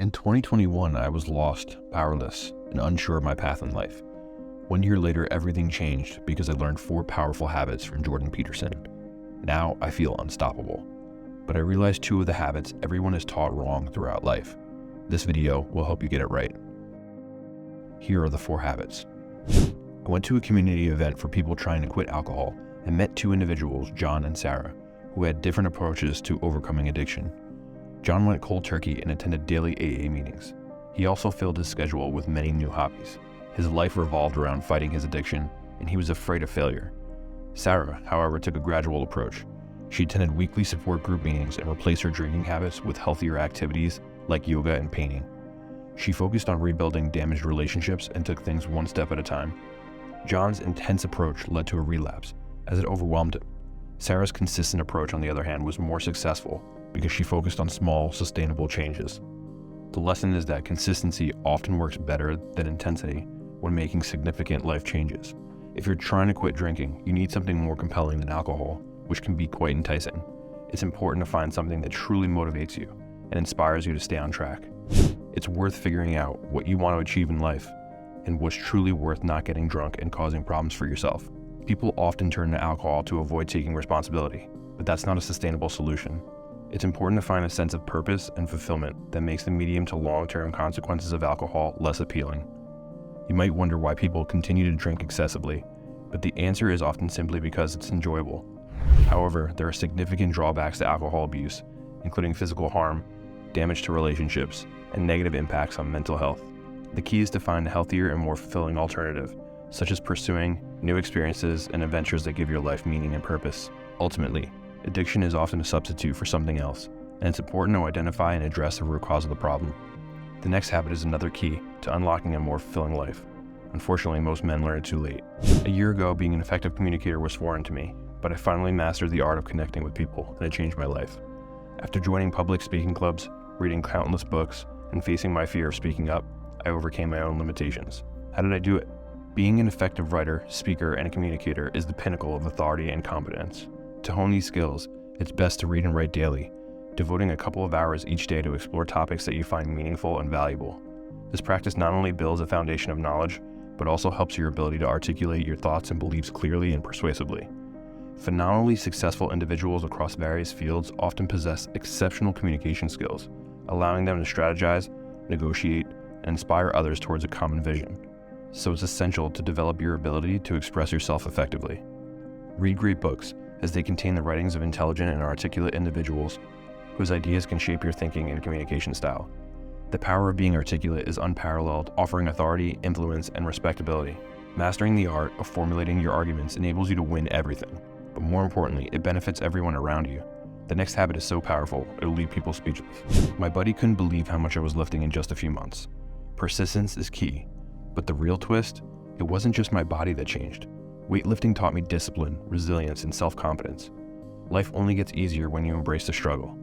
In 2021, I was lost, powerless, and unsure of my path in life. 1 year later, everything changed because I learned 4 powerful habits from Jordan Peterson. Now I feel unstoppable. But I realized 2 of the habits everyone is taught wrong throughout life. This video will help you get it right. Here are the 4 habits. I went to a community event for people trying to quit alcohol and met 2 individuals, John and Sarah, who had different approaches to overcoming addiction. John went cold turkey and attended daily AA meetings. He also filled his schedule with many new hobbies. His life revolved around fighting his addiction, and he was afraid of failure. Sarah, however, took a gradual approach. She attended weekly support group meetings and replaced her drinking habits with healthier activities like yoga and painting. She focused on rebuilding damaged relationships and took things 1 step at a time. John's intense approach led to a relapse, as it overwhelmed him. Sarah's consistent approach, on the other hand, was more successful because she focused on small, sustainable changes. The lesson is that consistency often works better than intensity when making significant life changes. If you're trying to quit drinking, you need something more compelling than alcohol, which can be quite enticing. It's important to find something that truly motivates you and inspires you to stay on track. It's worth figuring out what you want to achieve in life and what's truly worth not getting drunk and causing problems for yourself. People often turn to alcohol to avoid taking responsibility, but that's not a sustainable solution. It's important to find a sense of purpose and fulfillment that makes the medium to long-term consequences of alcohol less appealing. You might wonder why people continue to drink excessively, but the answer is often simply because it's enjoyable. However, there are significant drawbacks to alcohol abuse, including physical harm, damage to relationships, and negative impacts on mental health. The key is to find a healthier and more fulfilling alternative, such as pursuing new experiences and adventures that give your life meaning and purpose. Ultimately, addiction is often a substitute for something else, and it's important to identify and address the root cause of the problem. The next habit is another key to unlocking a more fulfilling life. Unfortunately, most men learn it too late. A year ago, being an effective communicator was foreign to me, but I finally mastered the art of connecting with people, and it changed my life. After joining public speaking clubs, reading countless books, and facing my fear of speaking up, I overcame my own limitations. How did I do it? Being an effective writer, speaker, and communicator is the pinnacle of authority and competence. To hone these skills, it's best to read and write daily, devoting a couple of hours each day to explore topics that you find meaningful and valuable. This practice not only builds a foundation of knowledge, but also helps your ability to articulate your thoughts and beliefs clearly and persuasively. Phenomenally successful individuals across various fields often possess exceptional communication skills, allowing them to strategize, negotiate, and inspire others towards a common vision. So it's essential to develop your ability to express yourself effectively. Read great books, as they contain the writings of intelligent and articulate individuals whose ideas can shape your thinking and communication style. The power of being articulate is unparalleled, offering authority, influence, and respectability. Mastering the art of formulating your arguments enables you to win everything, but more importantly, it benefits everyone around you. The next habit is so powerful, it'll leave people speechless. My buddy couldn't believe how much I was lifting in just a few months. Persistence is key, but the real twist, it wasn't just my body that changed. Weightlifting taught me discipline, resilience, and self-confidence. Life only gets easier when you embrace the struggle.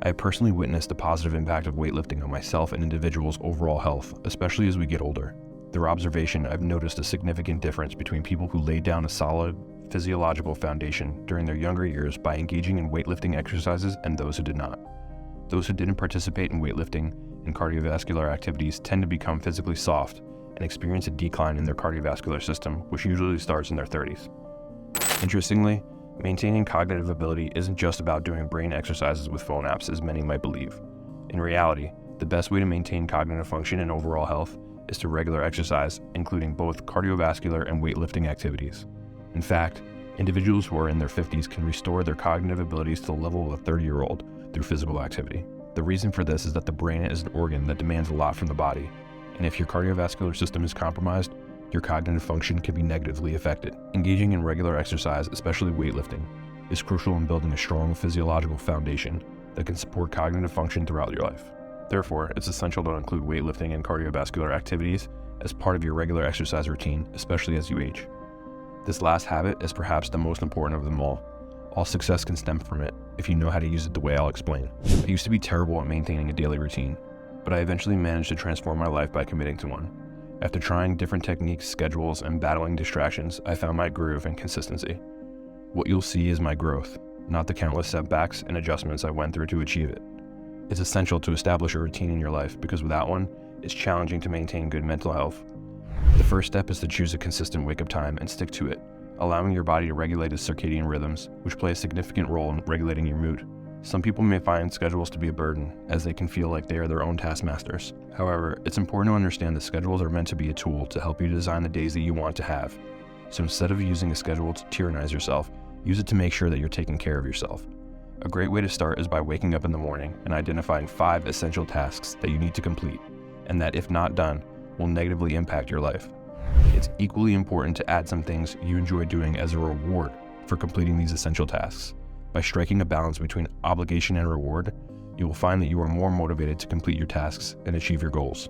I have personally witnessed the positive impact of weightlifting on myself and individuals' overall health, especially as we get older. Through observation, I've noticed a significant difference between people who laid down a solid physiological foundation during their younger years by engaging in weightlifting exercises and those who did not. Those who didn't participate in weightlifting and cardiovascular activities tend to become physically soft and experience a decline in their cardiovascular system, which usually starts in their 30s. Interestingly, maintaining cognitive ability isn't just about doing brain exercises with phone apps, as many might believe. In reality, the best way to maintain cognitive function and overall health is to regular exercise, including both cardiovascular and weightlifting activities. In fact, individuals who are in their 50s can restore their cognitive abilities to the level of a 30-year-old through physical activity. The reason for this is that the brain is an organ that demands a lot from the body, and if your cardiovascular system is compromised, your cognitive function can be negatively affected. Engaging in regular exercise, especially weightlifting, is crucial in building a strong physiological foundation that can support cognitive function throughout your life. Therefore, it's essential to include weightlifting and cardiovascular activities as part of your regular exercise routine, especially as you age. This last habit is perhaps the most important of them all. All success can stem from it if you know how to use it the way I'll explain. I used to be terrible at maintaining a daily routine, but I eventually managed to transform my life by committing to one. After trying different techniques, schedules, and battling distractions, I found my groove and consistency. What you'll see is my growth, not the countless setbacks and adjustments I went through to achieve it. It's essential to establish a routine in your life because without one, it's challenging to maintain good mental health. The first step is to choose a consistent wake-up time and stick to it, allowing your body to regulate its circadian rhythms, which play a significant role in regulating your mood. Some people may find schedules to be a burden, as they can feel like they are their own taskmasters. However, it's important to understand that schedules are meant to be a tool to help you design the days that you want to have. So instead of using a schedule to tyrannize yourself, use it to make sure that you're taking care of yourself. A great way to start is by waking up in the morning and identifying 5 essential tasks that you need to complete, and that, if not done, will negatively impact your life. It's equally important to add some things you enjoy doing as a reward for completing these essential tasks. By striking a balance between obligation and reward, you will find that you are more motivated to complete your tasks and achieve your goals.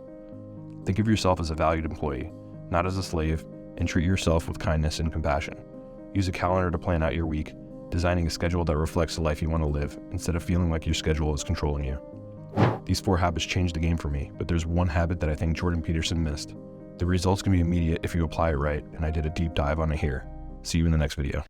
Think of yourself as a valued employee, not as a slave, and treat yourself with kindness and compassion. Use a calendar to plan out your week, designing a schedule that reflects the life you want to live instead of feeling like your schedule is controlling you. These 4 habits changed the game for me, but there's one habit that I think Jordan Peterson missed. The results can be immediate if you apply it right, and I did a deep dive on it here. See you in the next video.